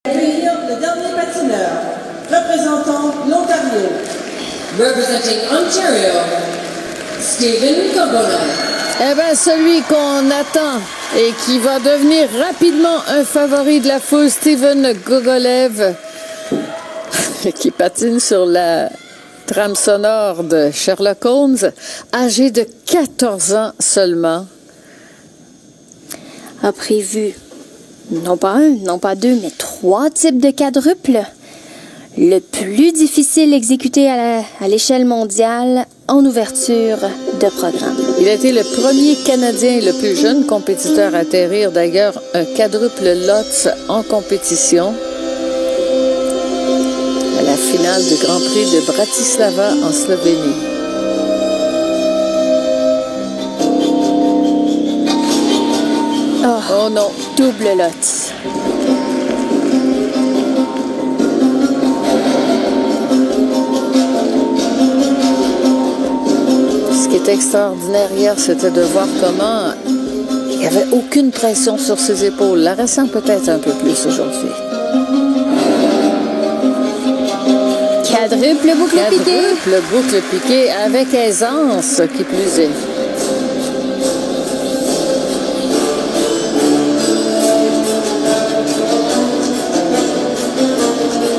Accueillir le dernier patineur, représentant l'Ontario. Representing Ontario, Stephen Gogolev. Eh bien, celui qu'on attend et qui va devenir rapidement un favori de la foule, Stephen Gogolev, qui patine sur la trame sonore de Sherlock Holmes, âgé de 14 ans seulement. A prévu non pas un, non pas deux, mais 3 types de quadruples. Le plus difficile exécuté à l'échelle mondiale en ouverture de programme. Il a été le premier Canadien et le plus jeune compétiteur à atterrir d'ailleurs un quadruple Lutz en compétition à la finale du Grand Prix de Bratislava en Slovénie. Oh non, double Lutz. Ce qui est extraordinaire hier, c'était de voir comment il n'y avait aucune pression sur ses épaules. La ressent peut-être un peu plus aujourd'hui. Quadruple boucle piqué. Quadruple boucle piqué avec aisance, qui plus est.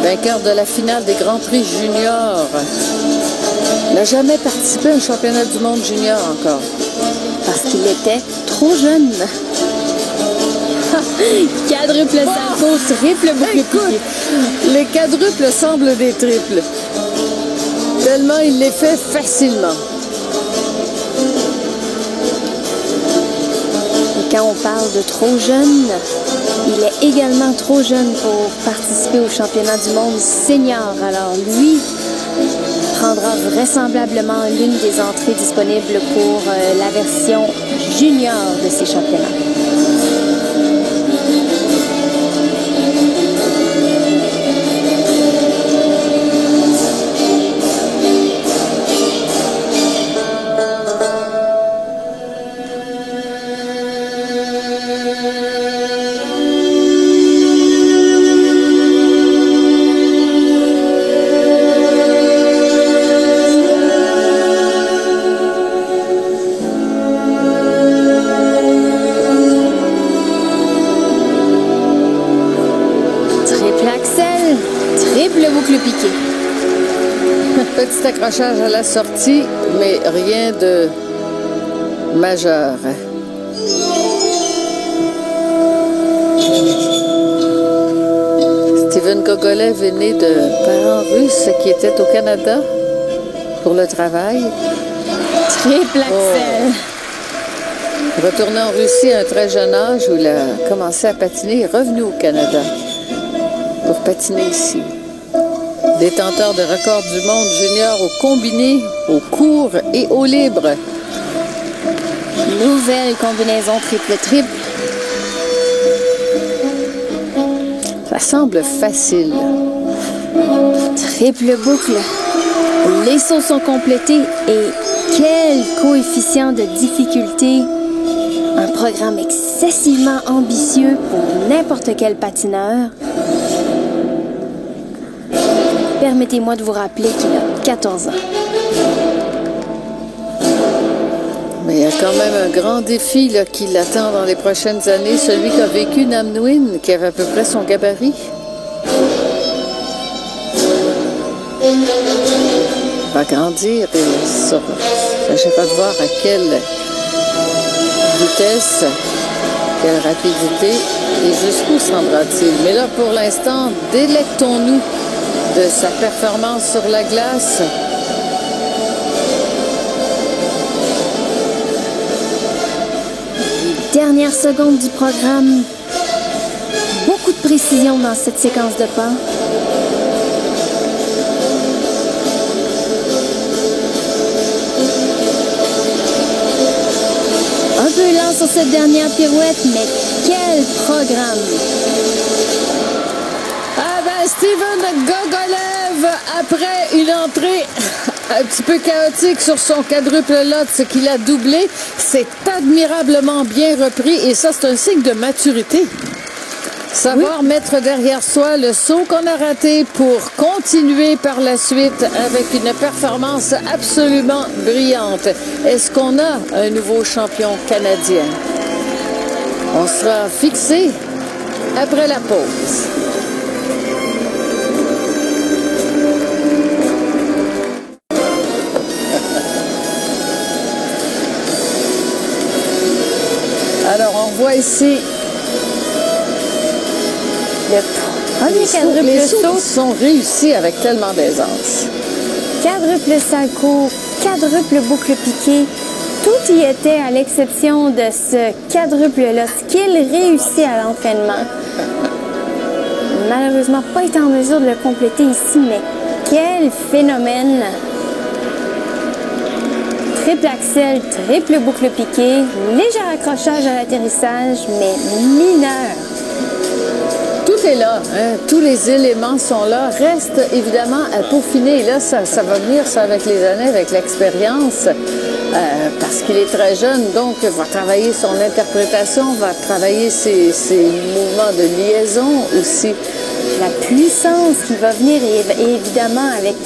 Vainqueur de la finale des Grands Prix juniors. Il n'a jamais participé à un championnat du monde junior encore. Parce qu'il était trop jeune. Quadruple salto, triple boucle piqué. Les quadruples semblent des triples. Tellement il les fait facilement. Et quand on parle de trop jeune, il est également trop jeune pour participer au championnat du monde senior. Alors lui prendra vraisemblablement l'une des entrées disponibles pour la version junior de ces championnats. Petit accrochage à la sortie, mais rien de majeur. Stephen Gogolev est né de parents russes qui étaient au Canada pour le travail. Triple accel. Retourné en Russie à un très jeune âge où il a commencé à patiner, il est revenu au Canada pour patiner ici. Détenteur de record du monde junior au combiné, au court et au libre. Nouvelle combinaison triple-triple. Ça semble facile. Triple boucle. Les sauts sont complétés et quel coefficient de difficulté. Un programme excessivement ambitieux pour n'importe quel patineur. Permettez-moi de vous rappeler qu'il a 14 ans. Mais il y a quand même un grand défi là, qui l'attend dans les prochaines années, celui qu'a vécu Nam Nguyen, qui avait à peu près son gabarit. Il va grandir et ça. Je pas de voir à quelle vitesse, quelle rapidité et jusqu'où se rendra-t-il. Mais là, pour l'instant, délectons-nous de sa performance sur la glace. Dernière seconde du programme. Beaucoup de précision dans cette séquence de pas. Un peu lent sur cette dernière pirouette, mais quel programme! Stephen Gogolev, après une entrée un petit peu chaotique sur son quadruple Lutz qu'il a doublé, s'est admirablement bien repris et ça, c'est un signe de maturité. Savoir mettre derrière soi le saut qu'on a raté pour continuer par la suite avec une performance absolument brillante. Est-ce qu'on a un nouveau champion canadien? On sera fixé après la pause. Alors, on voit ici Le premier quadruple saut. sont réussis avec tellement d'aisance. Quadruple salto, quadruple boucle piquée. Tout y était à l'exception de ce quadruple-là, ce qu'il réussit à l'entraînement. Malheureusement, pas été en mesure de le compléter ici, mais quel phénomène! Triple axel, triple boucle piquée, léger accrochage à l'atterrissage, mais mineur. Tout est là, hein? Tous les éléments sont là. Reste évidemment à peaufiner. Et là, ça va venir ça avec les années, avec l'expérience, parce qu'il est très jeune, donc va travailler son interprétation, va travailler ses mouvements de liaison aussi. La puissance qui va venir et évidemment avec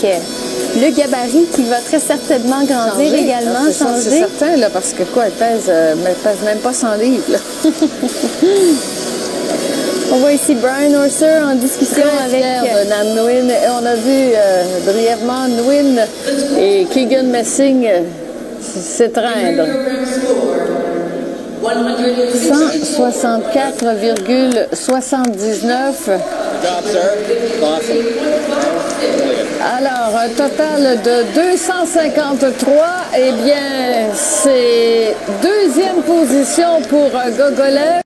le gabarit qui va très certainement grandir également, changer. C'est certain, là, parce que quoi, elle pèse même pas 100 livres. Là. On voit ici Brian Orser en discussion Très avec fier de Nam Nguyen. Et on a vu brièvement Nguyen et Keegan Messing s'étreindre. 164,79. Alors, un total de 253. Eh bien, c'est deuxième position pour Gogolev.